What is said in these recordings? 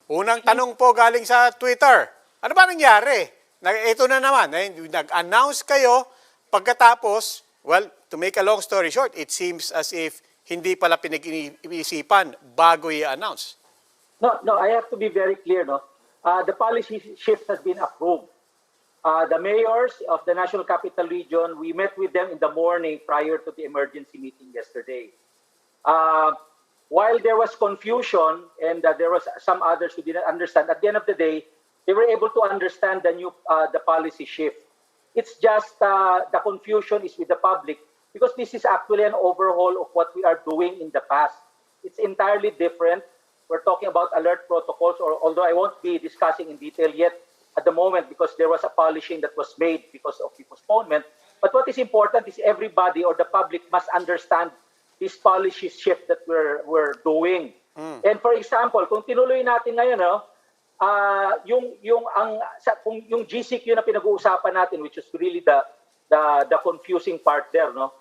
Unang tanong po galing sa Twitter. Ano ba nangyari? Ito na naman, nag-announce kayo, pagkatapos, well, to make a long story short, it seems as if hindi pala pinag-iisipan bago i-announce. No, I have to be very clear, no? The policy shift has been approved. The mayors of the National Capital Region, we met with them in the morning prior to the emergency meeting yesterday. While there was confusion and there was some others who didn't understand, at the end of the day, they were able to understand the policy shift. It's just the confusion is with the public because this is actually an overhaul of what we are doing in the past. It's entirely different. We're talking about alert protocols, although I won't be discussing in detail yet at the moment because there was a polishing that was made because of the postponement. But what is important is everybody or the public must understand this policy shift that we're doing. And for example, kung tinuloy natin ngayon, yung GCQ na pinag-uusapan natin, which is really the confusing part there, no?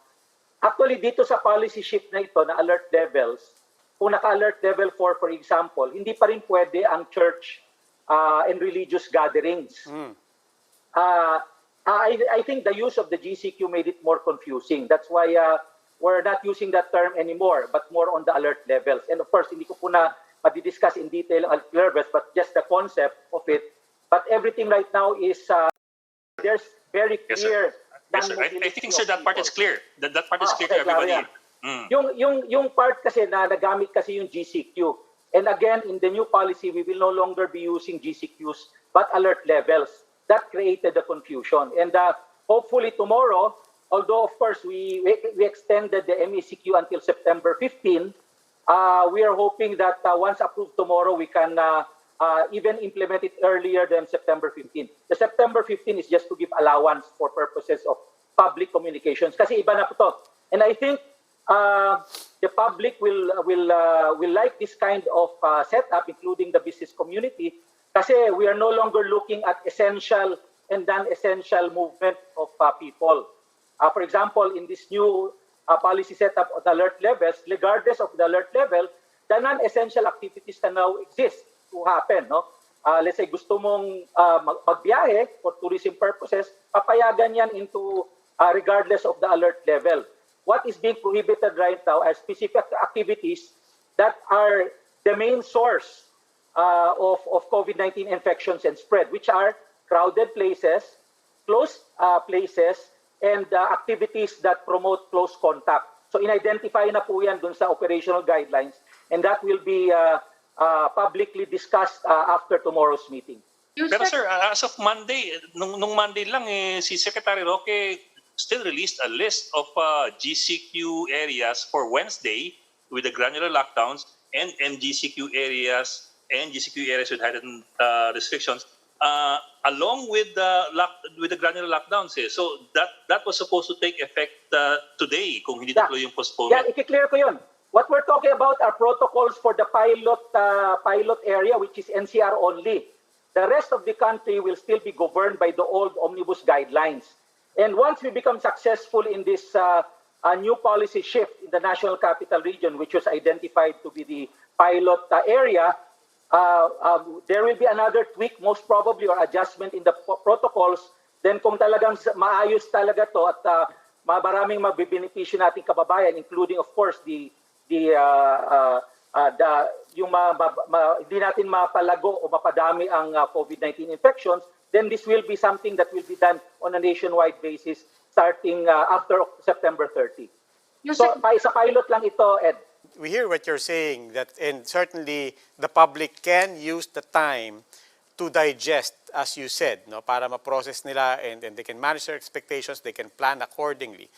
Actually, dito sa policy shift na ito, na alert levels, kung naka-alert level 4, for example, hindi pa rin pwede ang church and religious gatherings. I think the use of the GCQ made it more confusing. That's why we're not using that term anymore, but more on the alert levels. And of course, hindi ko po na madidiscuss in detail ang alert levels, but just the concept of it. But everything right now is, there's very clear. Yes, sir. I think, sir, that part is clear. That part is clear to everybody. Yung part kasi na nagamit kasi yung GCQ. And again, in the new policy, we will no longer be using GCQs, but alert levels. That created the confusion. And hopefully tomorrow, although of course we extended the MECQ until September 15, we are hoping that once approved tomorrow, we can even implement it earlier than September 15. The September 15 is just to give allowance for purposes of public communications. Kasi iba na po to. And I think the public will like this kind of setup, including the business community, kasi we are no longer looking at essential and non-essential movement of people. For example, in this new policy setup of the alert levels, regardless of the alert level, the non-essential activities can now exist to happen. No? Let's say gusto mong magbiyahe for tourism purposes, papayagan yan into regardless of the alert level. What is being prohibited right now are specific activities that are the main source of COVID-19 infections and spread, which are crowded places, closed places, and activities that promote close contact. So in-identify na po yan dun sa operational guidelines, and that will be publicly discussed after tomorrow's meeting. Pero sir, as of Monday, nung Monday lang, si Secretary Roque still released a list of GCQ areas for Wednesday with the granular lockdowns and MGCQ areas with heightened restrictions, along with the granular lockdowns. So that was supposed to take effect today kung hindi tuloy yung postponement. Yeah, i-clear ko yun. What we're talking about are protocols for the pilot area, which is NCR only. The rest of the country will still be governed by the old omnibus guidelines. And once we become successful in this new policy shift in the National Capital Region, which was identified to be the pilot area, there will be another tweak, most probably, or adjustment in the protocols. Then kung talagang maayos talaga to at maraming mabibenepisyo nating kababayan, including, of course, hindi natin mapalago o mapadami ang COVID-19 infections, then this will be something that will be done on a nationwide basis starting after September 30. So, sa pilot lang ito, Ed. We hear what you're saying, that and certainly the public can use the time to digest, as you said, no, para ma-process nila and they can manage their expectations, they can plan accordingly.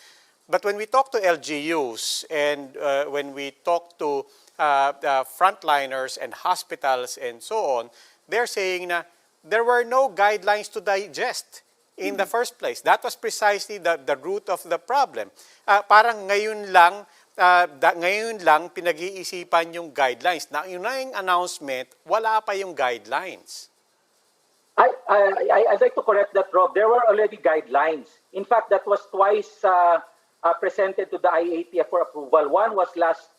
But when we talk to LGUs and when we talk to frontliners and hospitals and so on, they're saying na there were no guidelines to digest in the first place. That was precisely the root of the problem. Parang ngayon lang pinag-iisipan yung guidelines. Na yung announcement, wala pa yung guidelines. I'd like to correct that, Rob. There were already guidelines. In fact, that was twice presented to the IATF for approval. One was last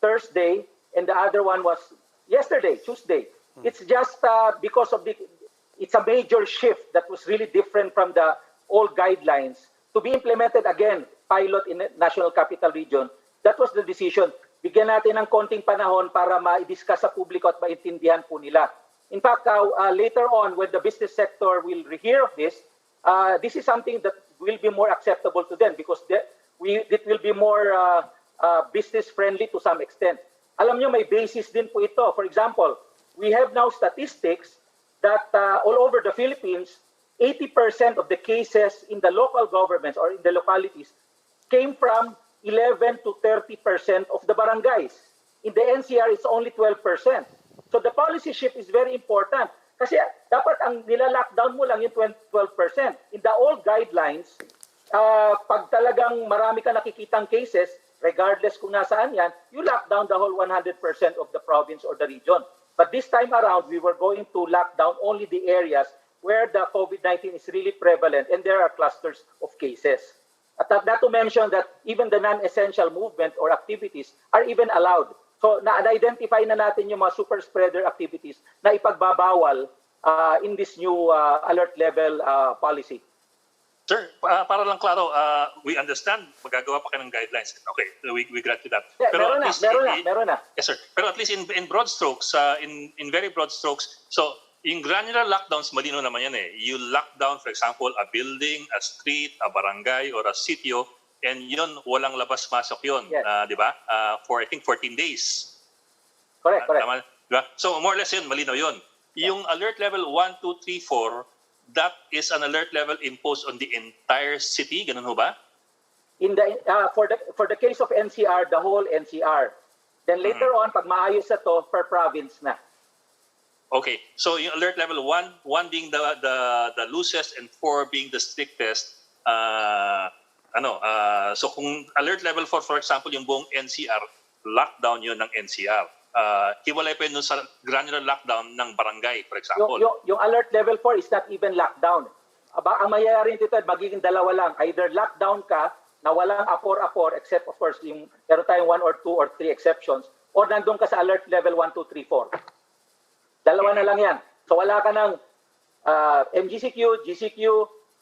Thursday, and the other one was yesterday, Tuesday. It's just because of it's a major shift that was really different from the old guidelines to be implemented again, pilot in the National Capital Region. That was the decision. Bigyan natin ng konting panahon para ma-discuss sa publiko at maintindihan po nila. In fact, later on, when the business sector will hear of this, this is something that will be more acceptable to them because it will be more business-friendly to some extent. Alam nyo, may basis din po ito. For example, we have now statistics that all over the Philippines, 80% of the cases in the local governments or in the localities came from 11 to 30% of the barangays. In the NCR, it's only 12%. So the policy shift is very important. Kasi dapat ang nila-lockdown mo lang yung 12%. In the old guidelines, pag talagang marami ka nakikitang cases, regardless kung nasaan yan, you lock down the whole 100% of the province or the region. But this time around, we were going to lock down only the areas where the COVID-19 is really prevalent and there are clusters of cases. At not to mention that even the non-essential movement or activities are even allowed. So na-identify na natin yung mga super spreader activities na ipagbabawal in this new alert level policy. Sir, para lang klaro, we understand magagawa pa kayo ng guidelines. Okay, we grant you that. Yeah, meron na. Yes, sir. Pero at least in broad strokes, in very broad strokes, so yung granular lockdowns, malino naman yan eh. You lock down, for example, a building, a street, a barangay, or a sitio, and yun, walang labas-masok yun, yes. Di ba? For, I think, 14 days. Correct. Tama, diba? So, more or less yun, malino yun. Yeah. Yung alert level 1, 2, 3, 4, that is an alert level imposed on the entire city, ganun ho ba? In the for the case of NCR, the whole NCR. Then later on, pag maayos na to, per province na. Okay, so yung alert level 1 being the loosest and 4 being the strictest, so kung alert level 4, for example, yung buong NCR, lockdown yun ng NCR. Hiwalay pa yun sa granular lockdown ng barangay, for example. Yung alert level 4 is not even lockdown. Ang mayayari dito, magiging dalawa lang. Either lockdown ka, na walang apor-apor, except of course, yung meron tayong 1 or 2 or 3 exceptions, or nandun ka sa alert level 1, 2, 3, 4. Dalawa na lang yan. So wala ka ng MGCQ, GCQ,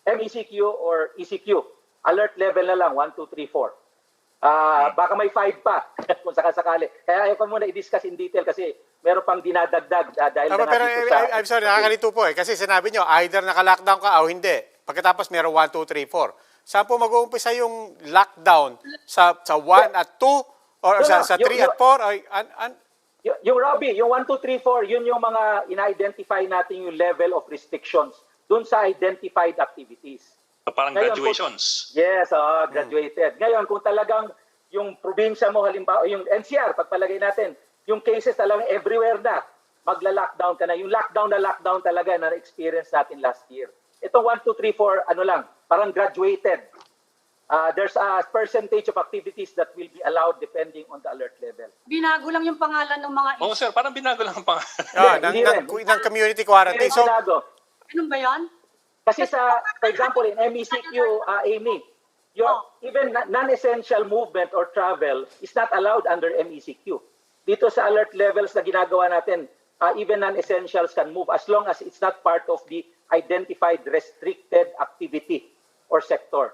MECQ, or ECQ. Alert level na lang, 1, 2, 3, 4. Baka may 5 pa kung sakasakali. Kaya ayaw ko muna i-discuss in detail kasi meron pang dinadagdag dahil pero I'm sorry, nakakalito po eh. Kasi sinabi nyo, either naka-lockdown ka o hindi. Pagkatapos meron 1, 2, 3, 4. Saan po mag-uumpisa yung lockdown? Sa 1 at 2? Or sa 3 at 4? Yung Robbie, yung 1, 2, 3, 4, yun yung mga ina-identify natin yung level of restrictions dun sa identified activities. Parang ngayon, graduations. Yes, graduated. Ngayon, kung talagang yung probinsya mo, halimbawa, yung NCR, pagpalagay natin, yung cases talagang everywhere na, magla-lockdown ka na. Yung lockdown talaga na experience natin last year. Itong 1, 2, 3, 4, ano lang, parang graduated. There's a percentage of activities that will be allowed depending on the alert level. Binago lang yung pangalan ng mga Oo, sir, parang binago lang ang pangalan. ng community quarantine. So, Ano ba yan? kasi for example, in MECQ, Amy, even non-essential movement or travel is not allowed under MECQ. Dito sa alert levels na ginagawa natin, even non-essentials can move as long as it's not part of the identified restricted activity or sector.